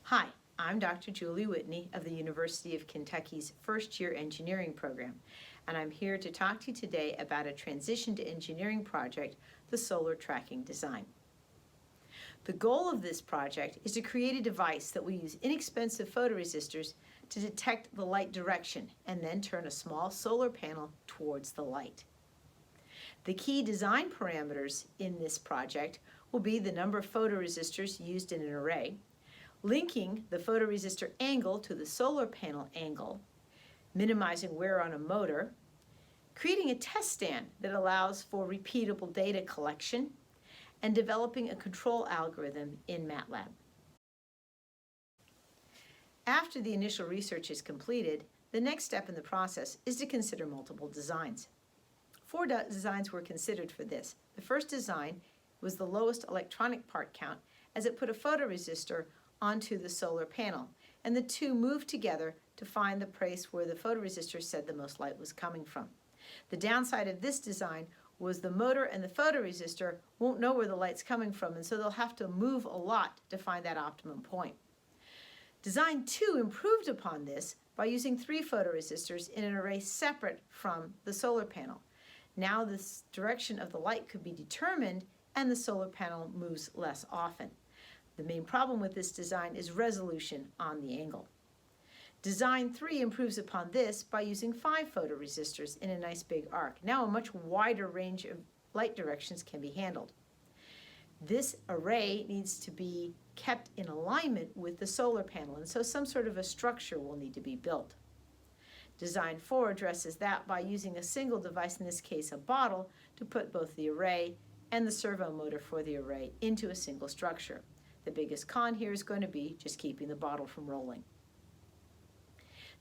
Hi, I'm Dr. Julie Whitney of the University of Kentucky's first-year engineering program, and I'm here to talk to you today about a transition to engineering project, the Solar Tracking Design. The goal of this project is to create a device that will use inexpensive photoresistors to detect the light direction and then turn a small solar panel towards the light. The key design parameters in this project will be the number of photoresistors used in an array, linking the photoresistor angle to the solar panel angle, minimizing wear on a motor, creating a test stand that allows for repeatable data collection, and developing a control algorithm in MATLAB. After the initial research is completed, the next step in the process is to consider multiple designs. 4 designs were considered for this. The first design was the lowest electronic part count, as it put a photoresistor onto the solar panel, and the two moved together to find the place where the photoresistor said the most light was coming from. The downside of this design was the motor and the photoresistor won't know where the light's coming from, and so they'll have to move a lot to find that optimum point. Design 2 improved upon this by using 3 photoresistors in an array separate from the solar panel. Now the direction of the light could be determined and the solar panel moves less often. The main problem with this design is resolution on the angle. Design 3 improves upon this by using 5 photoresistors in a nice big arc. Now a much wider range of light directions can be handled. This array needs to be kept in alignment with the solar panel, and so some sort of a structure will need to be built. Design 4 addresses that by using a single device, in this case a bottle, to put both the array and the servo motor for the array into a single structure. The biggest con here is going to be just keeping the bottle from rolling.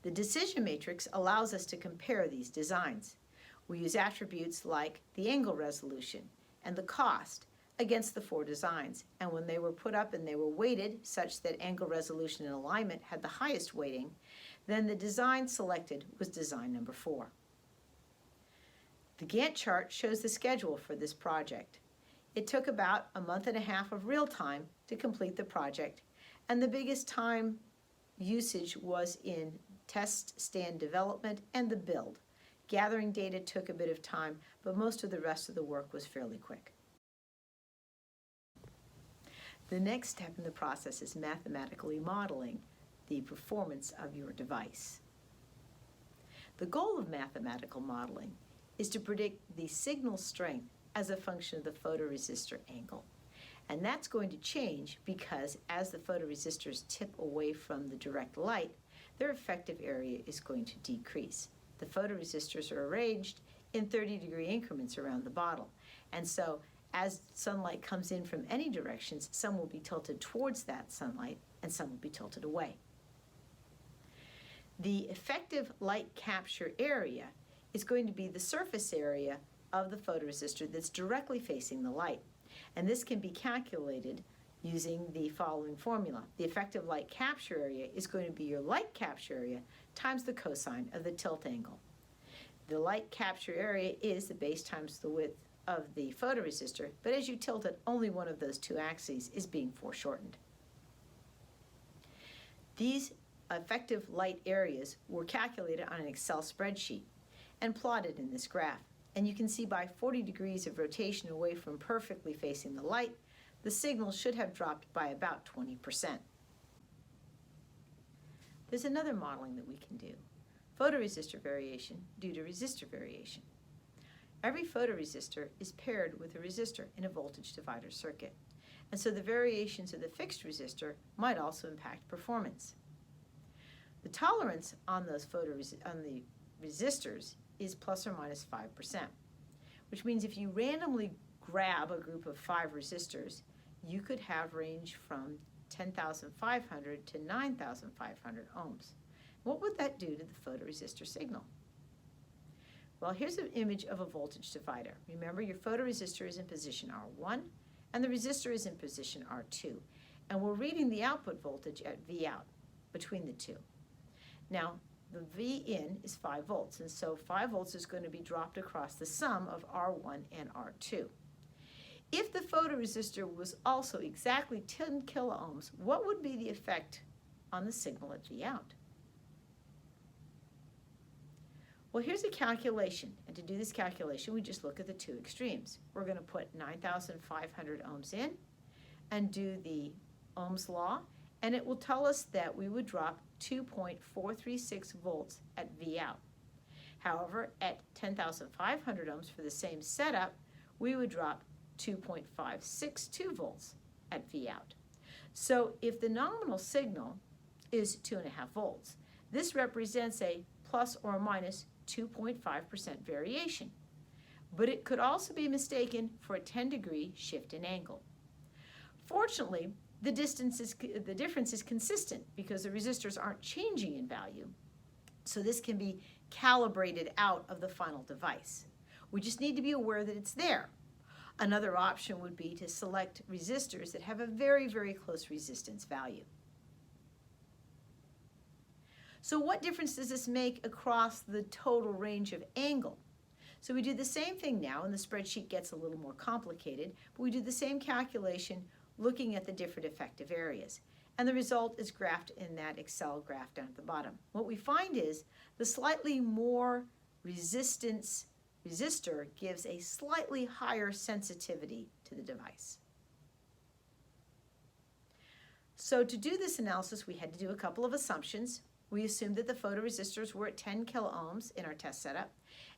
The decision matrix allows us to compare these designs. We use attributes like the angle resolution and the cost against the 4 designs, and when they were put up and they were weighted such that angle resolution and alignment had the highest weighting, then the design selected was design number 4. The Gantt chart shows the schedule for this project. It took about a month and a half of real time to complete the project, and the biggest time usage was in test stand development and the build. Gathering data took a bit of time, but most of the rest of the work was fairly quick. The next step in the process is mathematically modeling the performance of your device. The goal of mathematical modeling is to predict the signal strength as a function of the photoresistor angle. And that's going to change because as the photoresistors tip away from the direct light, their effective area is going to decrease. The photoresistors are arranged in 30-degree increments around the bottle. And so as sunlight comes in from any directions, some will be tilted towards that sunlight and some will be tilted away. The effective light capture area is going to be the surface area of the photoresistor that's directly facing the light. And this can be calculated using the following formula. The effective light capture area is going to be your light capture area times the cosine of the tilt angle. The light capture area is the base times the width of the photoresistor, but as you tilt it, only one of those 2 axes is being foreshortened. These effective light areas were calculated on an Excel spreadsheet and plotted in this graph. And you can see by 40 degrees of rotation away from perfectly facing the light, the signal should have dropped by about 20%. There's another modeling that we can do. Photoresistor variation due to resistor variation. Every photoresistor is paired with a resistor in a voltage divider circuit. And so the variations of the fixed resistor might also impact performance. The tolerance on those resistors is plus or minus 5%, which means if you randomly grab a group of 5 resistors, you could have range from 10,500 to 9,500 ohms. What would that do to the photoresistor signal? Well, here's an image of a voltage divider. Remember, your photoresistor is in position R1 and the resistor is in position R2. And we're reading the output voltage at V out between the two. Now, the V in is 5 volts, and so 5 volts is going to be dropped across the sum of R1 and R2. If the photoresistor was also exactly 10 kiloohms, what would be the effect on the signal at V out? Well, here's a calculation, and to do this calculation, we just look at the two extremes. We're going to put 9,500 ohms in and do the Ohm's law, and it will tell us that we would drop 2.436 volts at V out. However, at 10,500 ohms for the same setup, we would drop 2.562 volts at V out. So if the nominal signal is 2.5 volts, this represents a plus or minus 2.5% variation. But it could also be mistaken for a 10-degree shift in angle. Fortunately, the difference is consistent because the resistors aren't changing in value. So this can be calibrated out of the final device. We just need to be aware that it's there. Another option would be to select resistors that have a very, very close resistance value. So what difference does this make across the total range of angle? So we do the same thing now, and the spreadsheet gets a little more complicated, but we do the same calculation looking at the different effective areas. And the result is graphed in that Excel graph down at the bottom. What we find is the slightly more resistor gives a slightly higher sensitivity to the device. So to do this analysis, we had to do a couple of assumptions. We assumed that the photoresistors were at 10 kiloohms in our test setup,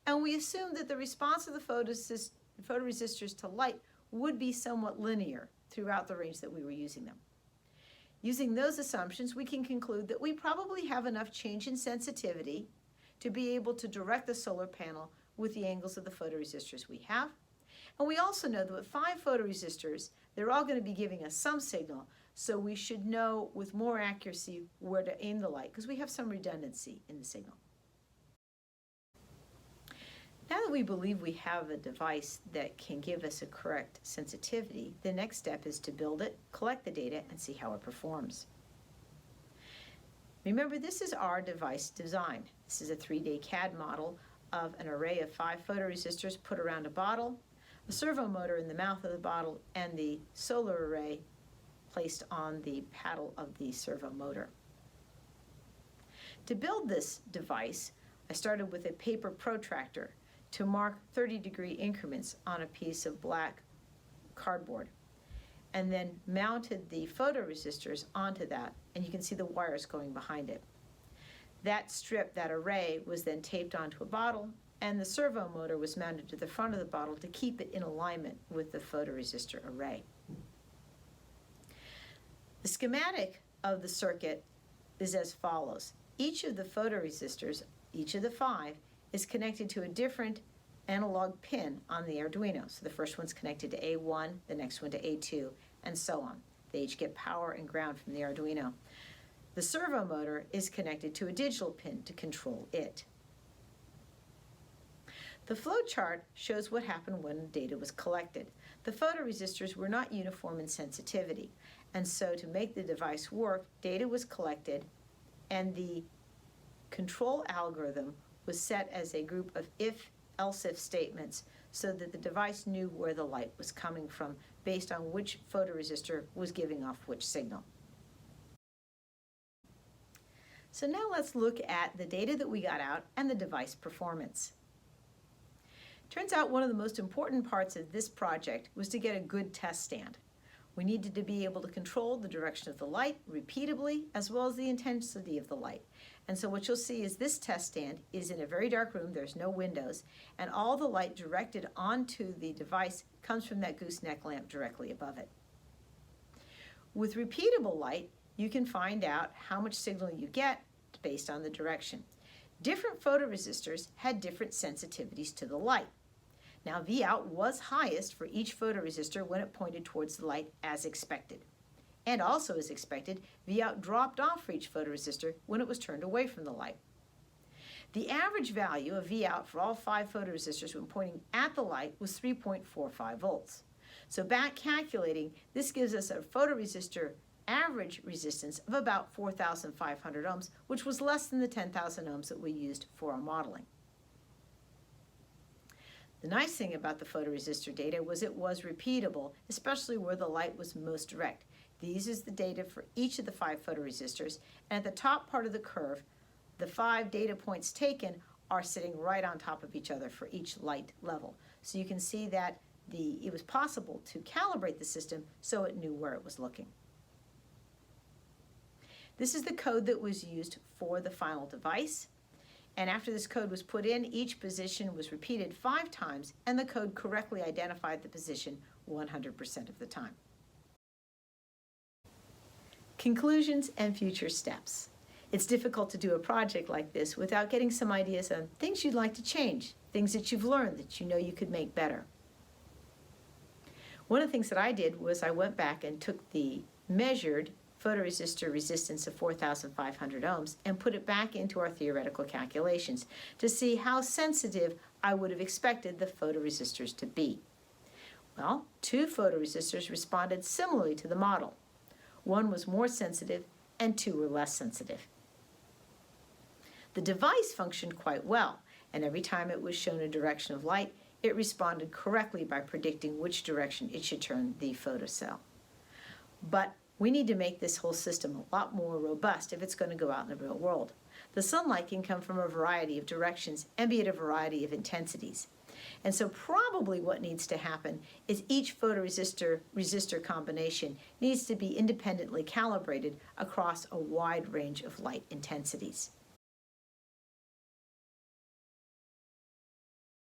and we assumed that the response of the photoresistors to light would be somewhat linear throughout the range that we were using them. Using those assumptions, we can conclude that we probably have enough change in sensitivity to be able to direct the solar panel with the angles of the photoresistors we have. And we also know that with 5 photoresistors, they're all going to be giving us some signal, so we should know with more accuracy where to aim the light because we have some redundancy in the signal. Now that we believe we have a device that can give us a correct sensitivity, the next step is to build it, collect the data, and see how it performs. Remember, this is our device design. This is a 3D CAD model of an array of 5 photoresistors put around a bottle, a servo motor in the mouth of the bottle, and the solar array placed on the paddle of the servo motor. To build this device, I started with a paper protractor to mark 30-degree increments on a piece of black cardboard, and then mounted the photoresistors onto that, and you can see the wires going behind it. That strip, that array, was then taped onto a bottle, and the servo motor was mounted to the front of the bottle to keep it in alignment with the photoresistor array. The schematic of the circuit is as follows. Each of the photoresistors, each of the 5, is connected to a different analog pin on the Arduino. So the first one's connected to A1, the next one to A2, and so on. They each get power and ground from the Arduino. The servo motor is connected to a digital pin to control it. The flow chart shows what happened when data was collected. The photoresistors were not uniform in sensitivity, and so to make the device work, data was collected, and the control algorithm was set as a group of if-else-if statements so that the device knew where the light was coming from based on which photoresistor was giving off which signal. So now let's look at the data that we got out and the device performance. Turns out one of the most important parts of this project was to get a good test stand. We needed to be able to control the direction of the light repeatably as well as the intensity of the light. And so what you'll see is this test stand is in a very dark room, there's no windows, and all the light directed onto the device comes from that gooseneck lamp directly above it. With repeatable light, you can find out how much signal you get based on the direction. Different photoresistors had different sensitivities to the light. Now, Vout was highest for each photoresistor when it pointed towards the light as expected. And also as expected, Vout dropped off for each photoresistor when it was turned away from the light. The average value of Vout for all 5 photoresistors when pointing at the light was 3.45 volts. So back calculating, this gives us a photoresistor average resistance of about 4,500 ohms, which was less than the 10,000 ohms that we used for our modeling. The nice thing about the photoresistor data was it was repeatable, especially where the light was most direct. These is the data for each of the 5 photoresistors, and at the top part of the curve, the 5 data points taken are sitting right on top of each other for each light level. So you can see that it was possible to calibrate the system so it knew where it was looking. This is the code that was used for the final device. And after this code was put in, each position was repeated 5 times, and the code correctly identified the position 100% of the time. Conclusions and future steps. It's difficult to do a project like this without getting some ideas on things you'd like to change, things that you've learned that you know you could make better. One of the things that I did was I went back and took the measured photoresistor resistance of 4,500 ohms and put it back into our theoretical calculations to see how sensitive I would have expected the photoresistors to be. Well, 2 photoresistors responded similarly to the model. 1 was more sensitive and 2 were less sensitive. The device functioned quite well, and every time it was shown a direction of light, it responded correctly by predicting which direction it should turn the photocell. But we need to make this whole system a lot more robust if it's going to go out in the real world. The sunlight can come from a variety of directions and be at a variety of intensities. And so probably what needs to happen is each photoresistor-resistor combination needs to be independently calibrated across a wide range of light intensities.